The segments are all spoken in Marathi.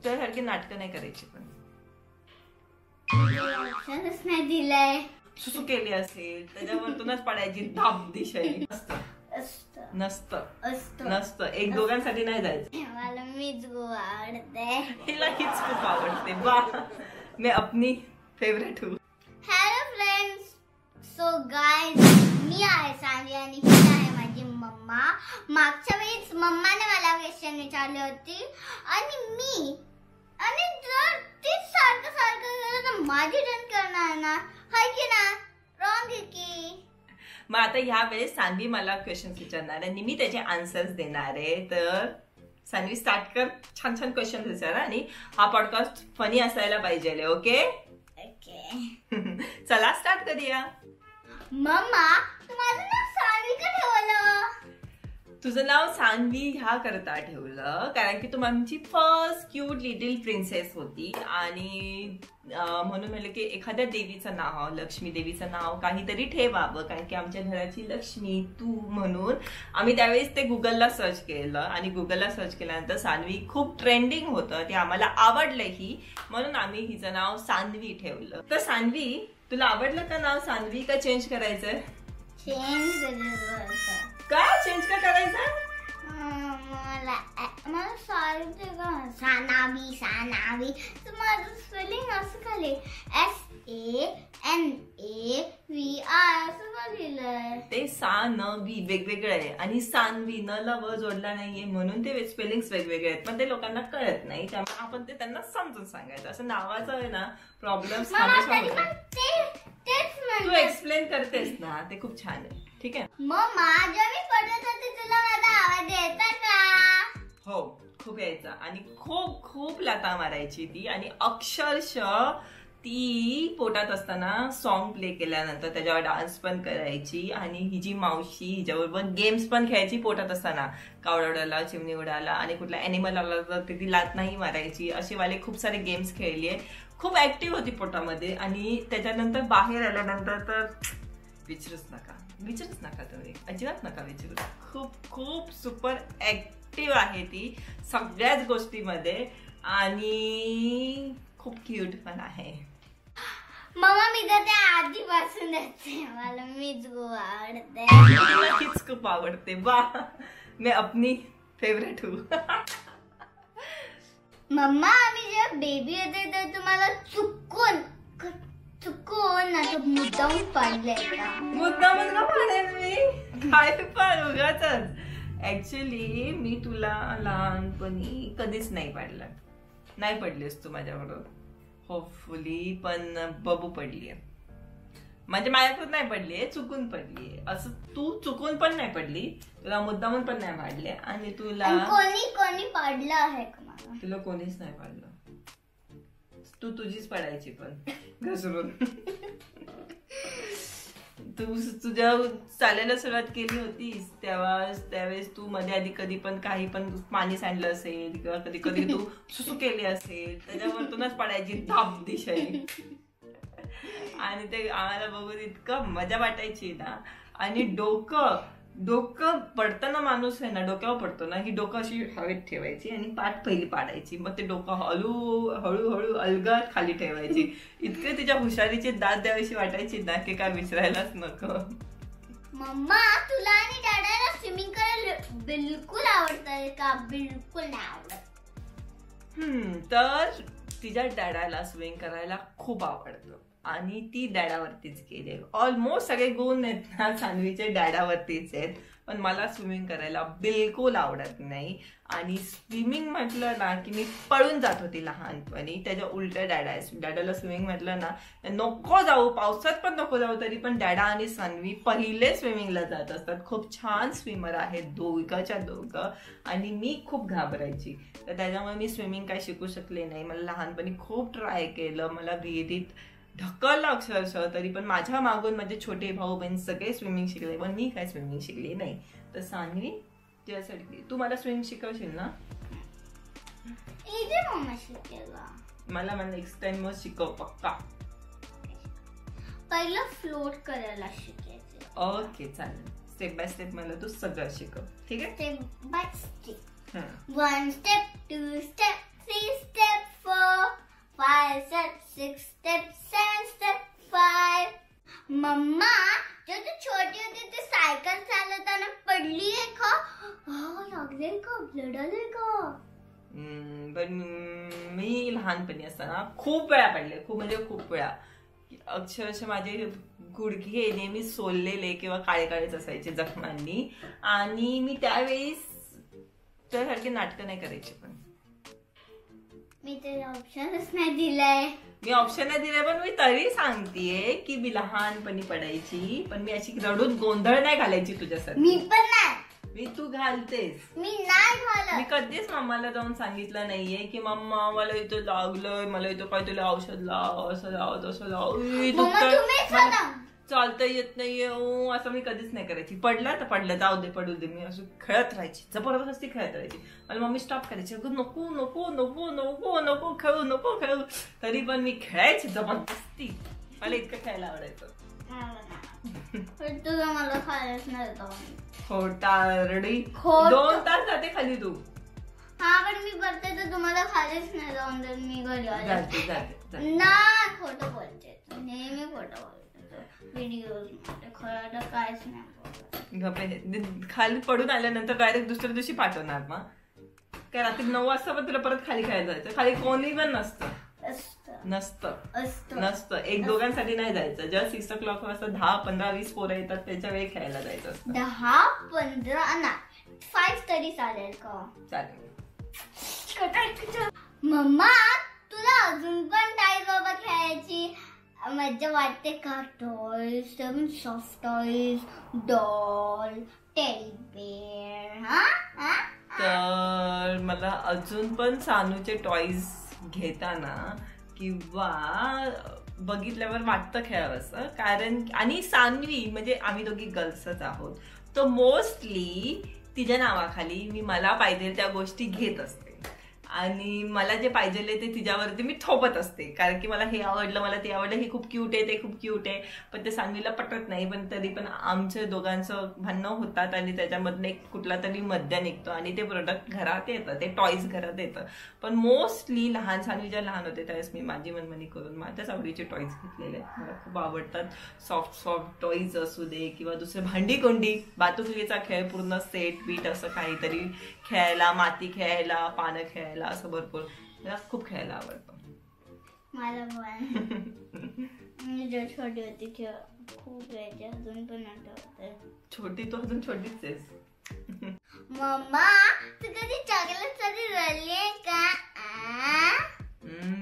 त्यासारखी नाटकं नाही करायची. पण नाही दिलंय. सुसू केली असेल त्याच्यावरतूनच पडायची धाप दिशाई. नसतं एक दोघांसाठी नाही जायचं. मला मीच गोवा आवडते. हिला हीच खूप आवडते. बा मी अपनी फेवरेट हूँ. हॅलो फ्रेंड्स, सो गाइस मी आहे सान्वी आणि ही आहे माझी मम्मा. मागच्या वेळेस मम्माने मला क्वेश्चन विचारले होते आणि जर ती सारखं केलं तर माझी टर्न करणार ना, हाय की ना? रॉंग आहे की? मग आता ह्या वेळेस सान्वी मला क्वेश्चन विचारणार आहे आणि मी त्याचे आन्सर्स देणार आहे. तर सान्वी स्टार्ट कर. छान छान क्वेश्चन विचारा आणि हा पॉडकास्ट फनी असायला पाहिजे. ओके चला स्टार्ट करूया. मम्मा, तू माझं नाव सान्वी का ठेवलं? तुझं नाव सान्वी ह्या करता ठेवलं कारण की तू आमची फर्स्ट क्यूट लिटिल प्रिन्सेस होती आणि म्हणून म्हणलं की एखाद्या देवीचं नाव, लक्ष्मी देवीचं नाव काहीतरी ठेवावं कारण की आमच्या घराची लक्ष्मी तू म्हणून आम्ही त्यावेळेस ते गुगलला सर्च केलं आणि गुगलला सर्च केल्यानंतर सान्वी खूप ट्रेंडिंग होतं. ते आम्हाला आवडलंही म्हणून आम्ही हिचं नाव सान्वी ठेवलं. तर सान्वी, तुला आवडलं का नाव सान्वी का चेंज करायचंय? चेंज करायचं. काय चेंज का करायचं? मला सान्वी तर माझं स्पेलिंग असं खाली SANAVI असं का लिहिलंय? ते सानवी वेगवेगळं आहे आणि सान्वी न ला व जोडला नाहीये म्हणून ते स्पेलिंग्स वेगवेगळे आहेत. पण ते लोकांना कळत नाही त्यामुळे आपण ते त्यांना समजून सांगायचं. असं नावाचं आहे ना प्रॉब्लेम. तू एक्सप्लेन करतेस ना, ते खूप छान आहे. ठीक आहे मम्मा, जेव्हा मी पडत होते तुला माझा आवाज यायचा का? हो, खूप यायचा आणि खूप खूप लाथा मारायची ती आणि अक्षरशः ती पोटात असताना सॉन्ग प्ले केल्यानंतर त्याच्यावर डान्स पण करायची आणि हिची मावशी हिच्याबरोबर गेम्स पण खेळायची पोटात असताना. कावळा उडाला, चिमणी उडाला आणि कुठला ॲनिमल आला तर ती लात नाही मारायची. असे वाले खूप सारे गेम्स खेळले. खूप ऍक्टिव्ह होती पोटामध्ये आणि त्याच्यानंतर बाहेर आल्यानंतर तर विचारूच नका तुम्ही, अजिबात नका विचारू. खूप खूप सुपर ऍक्टिव्ह आहे ती सगळ्याच गोष्टीमध्ये आणि खूप क्यूट पण आहे. मम्मा, मी तर त्या आधीपासून येते. मला मीच गोवा आवडते. हीच खूप आवडते. बा मी अपनी फेवरेट हूँ. मम्मा, आम्ही जेव्हा बेबी होते तर तुम्हाला चुकून ना तो मुद्दाम पाडले का? मुद्दामच का पाडेल मी? काय पण उगाचच. ऍक्च्युली मी तुला लहानपणी कधीच नाही पाडलं. नाही पडलीस तू माझ्याबरोबर होपफुली, पण बबू पडलीय. म्हणजे माझ्याकडून नाही पडलीये, चुकून पडलीये. असं तू चुकून पण नाही पडली, तुला मुद्दामून पण नाही पाडले आणि तुला कोणी पाडलं आहे का? मला तुला कोणीच नाही पाडलं. तू तुझीच पडायची पण घसरून. तू तुझ्या चालायला सुरुवात केली होतीस त्यावेळेस तू मध्ये आधी कधी पण काही पण पाणी सांडलं असेल किंवा कधी कधी तू सुसू केली असेल त्याच्यावरतूनच पडायची धाप दिशाई आणि ते आम्हाला बघून इतकं मजा वाटायची ना. आणि डोकं पडताना माणूस आहे ना, डोक्यावर पडतो ना, ही डोकं अशी हवेत ठेवायची आणि पाठ पहिली पाडायची. मग ते डोकं हळूहळू अलगद खाली ठेवायची. इतके तिच्या हुशारीची दाद द्यावीशी वाटायची ना की काय विसरायलाच नको. मम्मा, तुला आणि डॅडाला स्विमिंग करायला बिलकुल आवडतं का? बिलकुल नाही आवडत. तर तिच्या डॅडाला स्विमिंग करायला खूप आवडतं आणि ती डॅडावरतीच गेले. ऑलमोस्ट सगळे गुण आहेत ना सान्वीचे डॅडावरतीच आहेत. पण मला स्विमिंग करायला बिलकुल आवडत नाही. आणि स्विमिंग म्हटलं ना की मी पळून जात होती लहानपणी. त्याच्या उलट डॅडाला स्विमिंग म्हटलं ना नको जाऊ, पावसात पण नको जाऊ, तरी पण डॅडा आणि सान्वी पहिले स्विमिंगला जात असतात. खूप छान स्विमर आहेत दोघं आणि मी खूप घाबरायची. तर त्याच्यामुळे मी स्विमिंग काय शिकू शकले नाही. मला लहानपणी खूप ट्राय केलं, मला विहिरीत ढकललं अक्षरशः, तरी पण माझ्या मागून माझे छोटे भाऊ बहीण सगळे स्विमिंग शिकले पण मी काय स्विमिंग शिकली नाही. तर सान्वी, तुझ्यासाठी तू मला स्विमिंग शिकवशील ना? मला नेक्स्ट टाइम मग शिकव पक्का. पहिलं फ्लोट करायला शिकायचं. ओके चालेल. स्टेप बाय स्टेप मला तू सगळं शिकव. ठीक आहे? Step by step. 1 step 2 step 3 step 6 step 7 step 5. मम्मा जो तू छोटी होती ती सायकल चालवताना पडली आहे का? लागले का? ब्लड आले का? पण मी लहानपणी असताना खूप वेळा पडले, खूप म्हणजे खूप वेळा. अक्षरशः माझे गुडघे नेहमी सोललेले किंवा काळे काळेच असायचे जखमांनी. आणि मी त्यावेळेस त्यासारखे नाटकं नाही करायचे. पण मी तर ऑप्शनच नाही दिलाय. मी ऑप्शन नाही दिलाय, पण मी तरी सांगतेय की मी लहानपणी पडायची, पण मी अशी रडून गोंधळ नाही घालायची तुझ्यासाठी. मी पण नाही. मी तू घालतेस. मी नाही घालत. मी कधीच मम्माला जाऊन सांगितलं नाहीये की मम्मा मला इथं लागलंय, मला इथं काहीतरी औषध लाव, असं लाव तसं लाव, चालता येत नाहीये असं मी कधीच नाही करायची. पडला तर पडलं, जाऊ दे पडू दे. मी असं खेळत राहायची, जबरदस्ती खेळत राहायची. आणि मम्मी स्टॉप करायची, अगं नको नको नको नको नको खेळू नको खेळू. तरी पण मी खेळायची जबरदस्ती. मला इतकं खेळायला आवडायचं. तुझं मला खायलाच नाही. खोटारडी. 2 तास जाते खाली तू. हा पण मी करते तर तुम्हाला खालीच नाही जाऊन दे. मी घरी जाते ना. खोटं बोलते, नेहमी खोटं बोलते. व्हिडिओ खरं काहीच नाही. खाली पडून आल्यानंतर डायरेक्ट दुसऱ्या दिवशी पाठवणार मग काय? रात्री 9 वाजता पण तुला परत खाली खेळायला जायचं. खाली कोणी पण नसतं. एक दोघांसाठी नाही जायचं. जेव्हा 6 o'clock वाजता 10, 15, 20 पोरं येतात त्याच्या वेळी खेळायला जायचं असतं. 10, 15 ना 5 तरी चालेल का? चालेल. मम्मा तुला अजून पण टाईज बाबा खेळायची मजा वाटते का? Toys, soft toys, doll, teddy bear. तर मला अजून पण सानूचे टॉयज घेताना किंवा बघितल्यावर वाटतं खेळावंसं. कारण आणि सान्वी म्हणजे आम्ही दोघी गर्ल्सच आहोत, तर मोस्टली तिच्या नावाखाली मी मला पाहिजे त्या गोष्टी घेत असते. आणि मला जे पाहिजे ते तिच्यावरती मी थोपत असते. कारण की मला हे आवडलं, मला ते आवडलं, हे खूप क्यूट आहे, ते खूप क्यूट आहे. पण ते सान्वीला पटत नाही. पण तरी पण आमच्या दोघांचं भांडणं होतात आणि त्याच्यामधनं एक कुठला तरी मध्य निघतो आणि ते प्रोडक्ट घरात येतं, ते टॉयज घरात येतं. पण मोस्टली सान्वी ज्या लहान होते त्यावेळेस मी माझी मनमानी करून माझ्याच आवडीचे टॉयज घेतलेले आहेत. मला खूप आवडतात. सॉफ्ट टॉयज असू दे किंवा दुसरे भांडी कोंडी, बातुकलीचा खेळ, पूर्ण सेट बीट असं काहीतरी खेळायला, माती खेळायला, पानं खेळायला, असं भरपूर मला खूप खेळायला आवडतं. मला पण मी जेव्हा छोटी होती तेव्हा खूप वेळेचे अजून पण आठवते. छोटी तू अजून छोटीच आहेस. मम्मा तू कधी चॉकलेट साठी रडली का?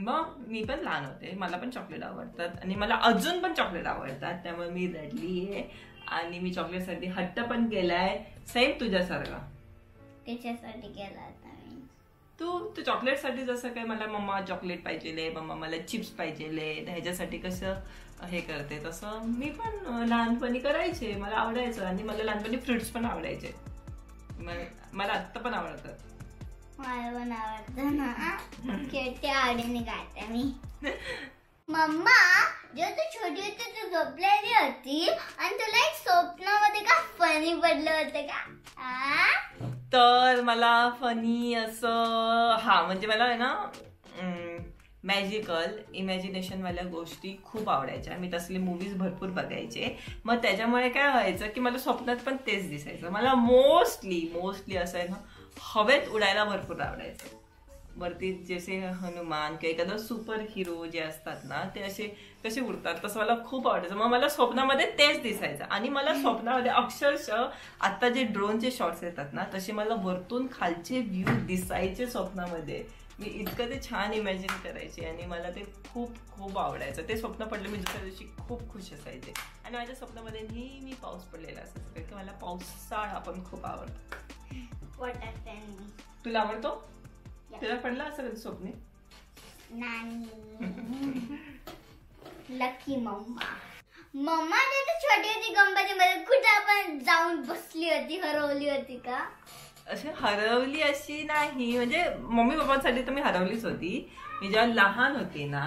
मग मी पण लहान होते, मला पण चॉकलेट आवडतात आणि मला अजून पण चॉकलेट आवडतात. त्यामुळे मी रडलीये आणि मी चॉकलेट साठी हट्ट पण केलाय, सेम तुझ्यासारखा. त्याच्यासाठी केला होता तू चॉकलेट साठी जसं काय मला मम्मा चॉकलेट पाहिजे, मम्मा मला चिप्स पाहिजे, ह्याच्यासाठी कसं हे करते तसं मी पण लहानपणी करायचे. मला आवडायचं आणि मला लहानपणी फ्रुट्स पण आवडायचे. मला आत्ता पण आवडतात. मला पण आवडतं ना, खेळते आवडीने गाते मी. मम्मा जेव्हा तू छोटी होती तू झोपलेली होती आणि तुला एक स्वप्नामध्ये का फनी पडलं होतं का? तर मला फनी असं म्हणजे मला आहे ना मॅजिकल इमॅजिनेशन वाल्या गोष्टी खूप आवडायच्या. मी तसले मूवीज भरपूर बघायचे. मग त्याच्यामुळे काय व्हायचं की मला स्वप्नात पण तेच दिसायचं. मला मोस्टली असं आहे ना हवेत उडायला भरपूर आवडायचं. वरती जसे हनुमान किंवा एखादा सुपर हिरो जे असतात ना ते असे कसे उडतात तसं मला खूप आवडायचं. मग मला स्वप्नामध्ये तेच दिसायचं आणि मला स्वप्नामध्ये अक्षरशः आता जे ड्रोनचे शॉट्स येतात ना तसे मला वरतून खालचे व्ह्यू दिसायचे स्वप्नामध्ये. मी इतकं ते छान इमॅजिन करायचे आणि मला ते खूप खूप आवडायचं. ते स्वप्न पडलं मी दुसऱ्या दिवशी खूप खुश असायचे. आणि माझ्या स्वप्नामध्ये नेहमी पाऊस पडलेला असायचा कारण की मला पावसाळा पण खूप आवडतो. तुला आवडतो? तुला पडला असं कधी स्वप्ने? लकी मम्मा तर छोटी होती गणपतीमध्ये कुठे आपण जाऊन बसली होती, हरवली होती का? अशी हरवली अशी नाही, म्हणजे मम्मी पप्पांसाठी तर मी हरवलीच होती. मी जेव्हा लहान होते ना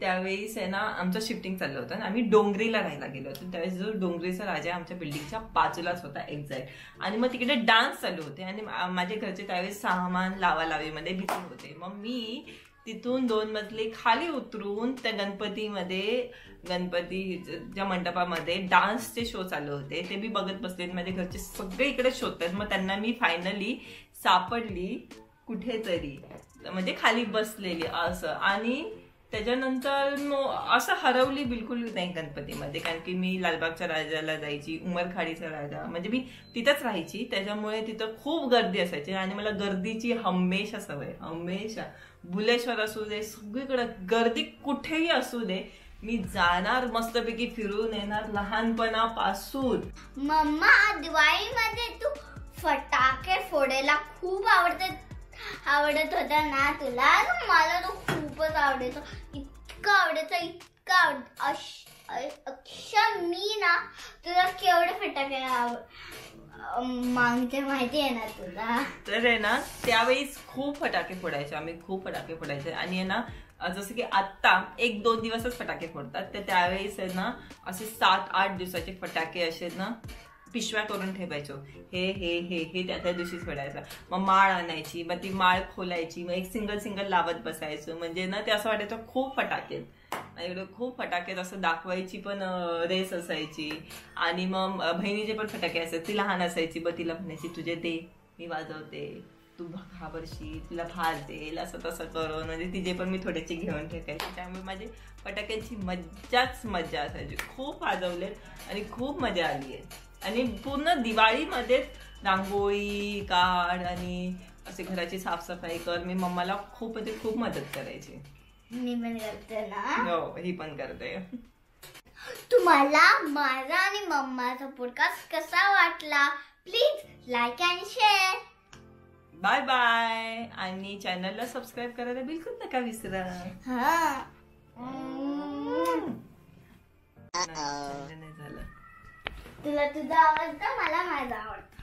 त्यावेळेस आहे ना आमचं शिफ्टिंग चाललं होतं आणि आम्ही डोंगरीला राहायला गेलो होतो. त्यावेळेस जो डोंगरीचा राजा आमच्या बिल्डिंगच्या बाजूलाच होता एक्झॅक्ट. आणि मग तिकडे डान्स चालू होते आणि माझे घरचे त्यावेळेस सामान लावालावीमध्ये बिझी होते. मग मी तिथून 2 मजले खाली उतरून त्या गणपतीच्या मंडपामध्ये डान्सचे शो चालू होते. ते मी बघत बसले. माझे घरचे सगळे इकडे शोधतात. मग त्यांना मी फायनली सापडली कुठेतरी, म्हणजे खाली बसलेली असं. आणि त्याच्यानंतर असं हरवली बिलकुल नाही गणपतीमध्ये, कारण की मी लालबागच्या राजाला जायची, उमरखाडीचा राजा, म्हणजे मी तिथंच राहायची. त्याच्यामुळे तिथं खूप गर्दी असायची आणि मला गर्दीची हमेशा सवय, हमेशा. बुलेश्वर असू दे, सगळीकडे गर्दी कुठेही असू दे, मी जाणार, मस्तपैकी फिरून येणार लहानपणापासून. मम्मा, दिवाळीमध्ये तू फटाके फोडायला खूप आवडत होता ना तुला? मला तो खूपच आवडायचं, इतकं आवडायचं. अक्षर मी ना तुला केवढे फटाके मागते माहिती आहे ना तुला? तर आहे ना, त्यावेळीस खूप फटाके फोडायचे आम्ही, खूप फटाके फोडायचे. आणि आहे ना, जसं की आत्ता 1-2 दिवसच फटाके फोडतात, तर त्यावेळेस आहे ना असे 7-8 दिवसाचे फटाके असे ना पिशव्या करून ठेवायचो. हे त्या दिवशीच फोडायचं. मग माळ आणायची, मग ती माळ खोलायची, मग एक सिंगल लावत बसायचं. म्हणजे ना ते असं वाटायचं खूप फटाके एवढे खूप फटाके, असं दाखवायची पण रेस असायची. आणि मग बहिणीचे पण फटाके असायचे. ती लहान असायची, मग तिला म्हणायची तुझे दे, मी वाजवते, तू घाबरशी, तुला भार देईल, असं तसं करून. म्हणजे तिचे पण मी थोडेसे घेऊन ठेवायचे. त्यामुळे माझी फटाक्यांची मज्जाच मज्जा असायची. खूप वाजवलेत आणि खूप मजा आली आहे. आणि पूर्ण दिवाळीमध्येच रांगोळी काढ आणि असे घराची साफसफाई कर. मी मम्माला खूप म्हणजे खूप मदत करायची. मी पण करते ना. हो, ही पण करते. तुम्हाला माझा आणि मम्माचा पॉडकास्ट कसा वाटला? प्लीज लाईक आणि शेअर. Bye bye. आणि चॅनलला सबस्क्राईब करायला बिलकुल नका विसरा. तुला तुझं आवडतं, मला माझं आवडतं.